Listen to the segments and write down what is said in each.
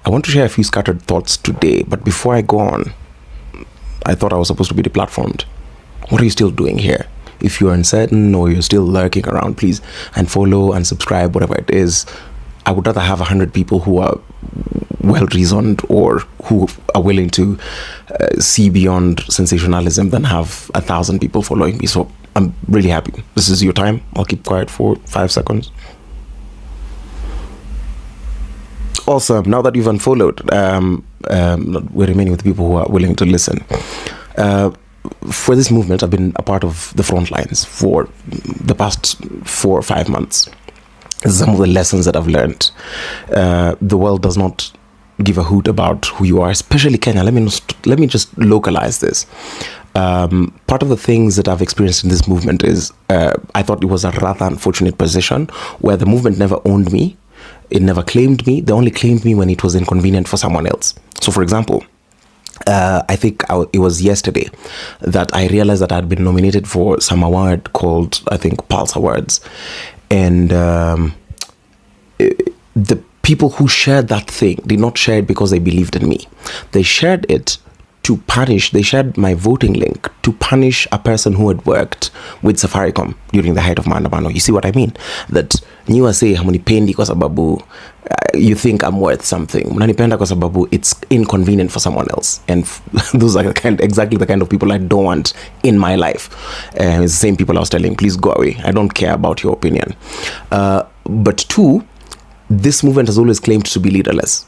I want to share a few scattered thoughts today, but before I go on, I thought I was supposed to be deplatformed. What are you still doing here? If you're uncertain or you're still lurking around, please unfollow and subscribe, whatever it is. I would rather have 100 people who are well-reasoned or who are willing to see beyond sensationalism than have 1,000 people following me. So I'm really happy. This is your time. I'll keep quiet for 5 seconds. Awesome. Now that you've unfollowed, we're remaining with people who are willing to listen. For this movement, I've been a part of the front lines for the past 4 or 5 months. Some of the lessons that I've learned. The world does not give a hoot about who you are, especially Kenya. Let me just localize this. Part of the things that I've experienced in this movement is I thought it was a rather unfortunate position where the movement never owned me. It never claimed me. They only claimed me when it was inconvenient for someone else. So, for example, I think it was yesterday that I realized that I had been nominated for some award called, I think, Pulse Awards. And the people who shared that thing did not share it because they believed in me. They shared it to punish, they shared my voting link to punish a person who had worked with Safaricom during the height of maandamano. You see what I mean? That niwa say hamunipendi kwa sababu you think I'm worth something. Mnanipenda kwa sababu it's inconvenient for someone else. And those are exactly the kind of people I don't want in my life. It's the same people I was telling, please go away. I don't care about your opinion. But two, this movement has always claimed to be leaderless.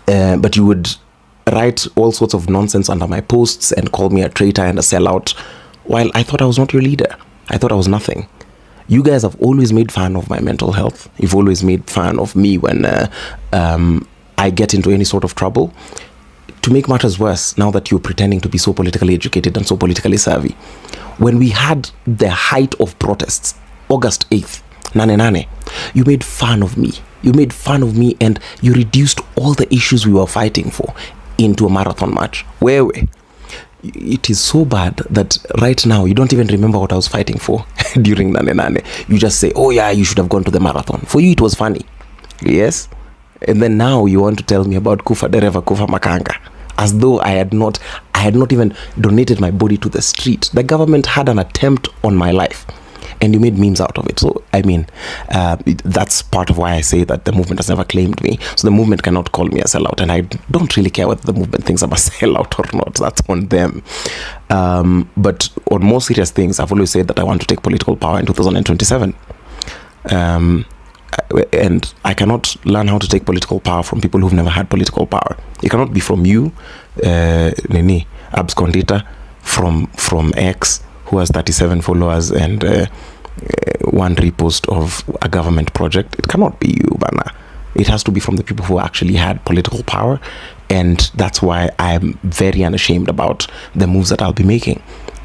But you would write all sorts of nonsense under my posts and call me a traitor and a sellout, while I thought I was not your leader. I thought I was nothing. You guys have always made fun of my mental health. You've always made fun of me when I get into any sort of trouble. To make matters worse, now that you're pretending to be so politically educated and so politically savvy, when we had the height of protests, August 8th, Nane, you made fun of me. You made fun of me and you reduced all the issues we were fighting for into a marathon match. Where it is so bad that right now you don't even remember what I was fighting for during Nane. You just say, oh yeah, you should have gone to the marathon. For you, it was funny. Yes? And then now you want to tell me about Kufa Dereva, Kufa Makanga. As though I had not even donated my body to the street. The government had an attempt on my life. And you made memes out of it. So, I mean, that's part of why I say that the movement has never claimed me. So the movement cannot call me a sellout. And I don't really care whether the movement thinks I'm a sellout or not. That's on them. But on more serious things, I've always said that I want to take political power in 2027. And I cannot learn how to take political power from people who've never had political power. It cannot be from you, Abs Condita, from X, who has 37 followers and one repost of a government project. It cannot be you, Bana. It has to be from the people who actually had political power. And that's why I'm very unashamed about the moves that I'll be making.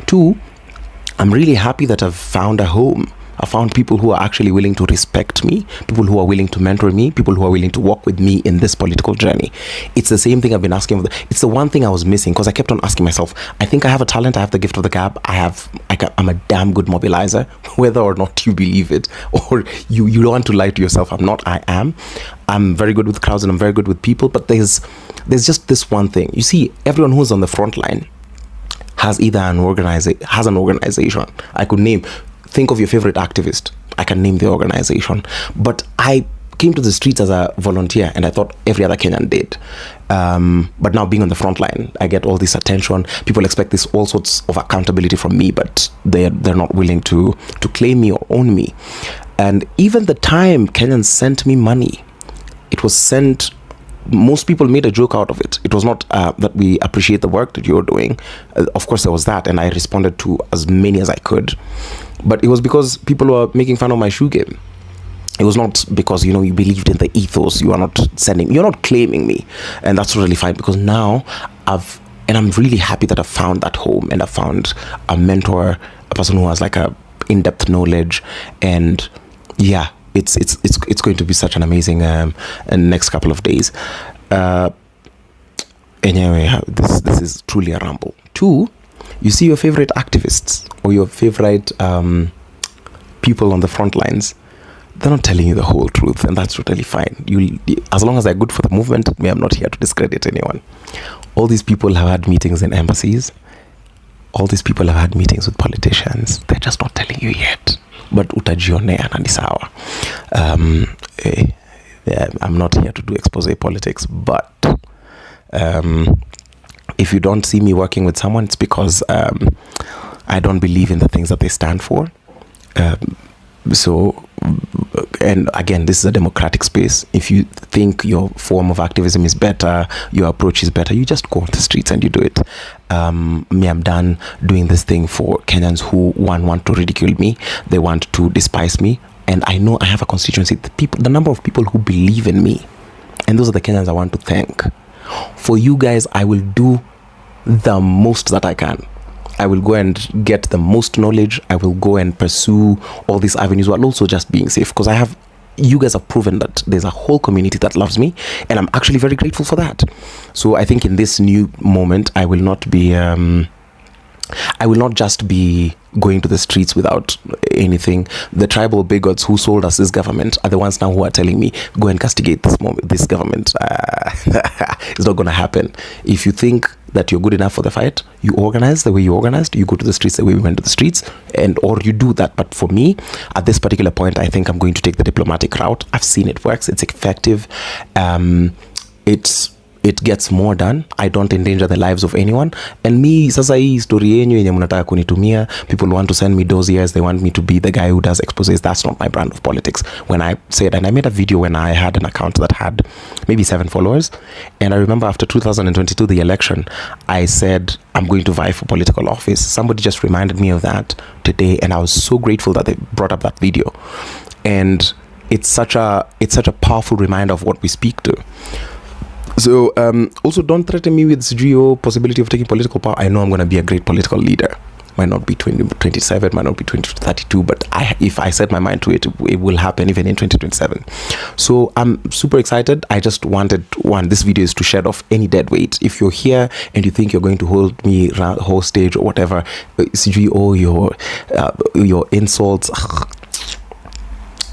Two, I'm really happy that I've found a home. I found people who are actually willing to respect me, people who are willing to mentor me, people who are willing to walk with me in this political journey. It's the same thing I've been asking. It's the one thing I was missing, because I kept on asking myself, I think I have a talent, I have the gift of the gab, I'm a damn good mobilizer, whether or not you believe it, or you don't want to lie to yourself. I'm not, I am. I'm very good with crowds and I'm very good with people, but there's just this one thing. You see, everyone who's on the front line has either an organization. I could name. Think of your favorite activist. I can name the organization. But I came to the streets as a volunteer and I thought every other Kenyan did. But now being on the front line, I get all this attention. People expect all sorts of accountability from me, but they're not willing to claim me or own me. And even the time Kenyans sent me money, it was sent. Most people made a joke out of it. It was not that we appreciate the work that you're doing. Of course, there was that, and I responded to as many as I could. But it was because people were making fun of my shoe game. It was not because, you believed in the ethos. You're not claiming me. And that's totally fine, because now I'm really happy that I found that home and I found a mentor, a person who has like a in-depth knowledge. And yeah, it's going to be such an amazing next couple of days. Anyway, this is truly a ramble. Two, you see your favorite activists or your favorite people on the front lines. they're not telling you the whole truth, and that's totally fine. As long as they're good for the movement, I'm not here to discredit anyone. All these people have had meetings in embassies. All these people have had meetings with politicians. They're just not telling you yet. But utajionea na ni sawa. I'm not here to do expose politics, but if you don't see me working with someone, it's because I don't believe in the things that they stand for. So, and again, this is a democratic space. If you think your form of activism is better, your approach is better, you just go on the streets and you do it. Me, I'm done doing this thing for Kenyans who want to ridicule me. They want to despise me. And I know I have a constituency, the number of people who believe in me. And those are the Kenyans I want to thank. For you guys, I will do the most that I can. I will go and get the most knowledge. I will go and pursue all these avenues while also just being safe, because you guys have proven that there's a whole community that loves me, and I'm actually very grateful for that. So I think in this new moment, I will not just be going to the streets without anything. The tribal bigots who sold us this government are the ones now who are telling me, go and castigate this government. It's not going to happen. If you think that you're good enough for the fight, you organize the way you organized, you go to the streets the way we went to the streets, or you do that. But for me, at this particular point, I think I'm going to take the diplomatic route. I've seen it works. It's effective. It gets more done. I don't endanger the lives of anyone. And me, sasa hii story yenyu yenye mnataka kunitumia, people want to send me dossiers, they want me to be the guy who does exposés. That's not my brand of politics. When I said, and I made a video when I had an account that had maybe 7 followers, and I remember after 2022, the election, I said, I'm going to vie for political office. Somebody just reminded me of that today, and I was so grateful that they brought up that video. And it's such a powerful reminder of what we speak to. So also don't threaten me with CGO possibility of taking political power. I know I'm going to be a great political leader. Might not be 2027, might not be 2032, but if I set my mind to it, it will happen even in 2027. So I'm super excited. I just wanted this video is to shed off any dead weight. If you're here and you think you're going to hold me hostage or whatever, CGO, your insults,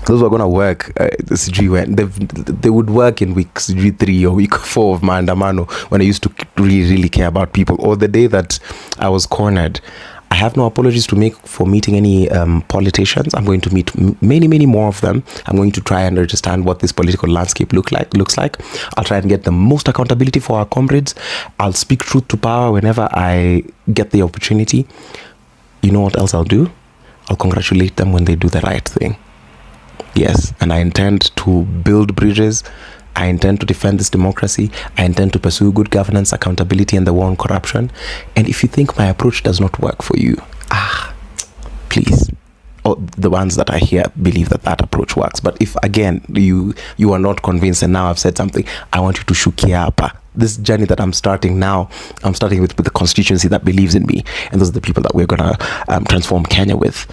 those were gonna work. They would work in week 3 or week 4 of Maandamano, when I used to really care about people. Or the day that I was cornered. I have no apologies to make for meeting any politicians. I'm going to meet many more of them. I'm going to try and understand what this political landscape looks like. I'll try and get the most accountability for our comrades. I'll speak truth to power whenever I get the opportunity. You know what else I'll do? I'll congratulate them when they do the right thing. Yes, and I intend to build bridges. I intend to defend this democracy. I intend to pursue good governance, accountability, and the war on corruption. And if you think my approach does not work for you, please. Or the ones that I hear believe that approach works. But if, again, you are not convinced and now I've said something, I want you to shukia apa. This journey that I'm starting now, I'm starting with the constituency that believes in me. And those are the people that we're going to transform Kenya with.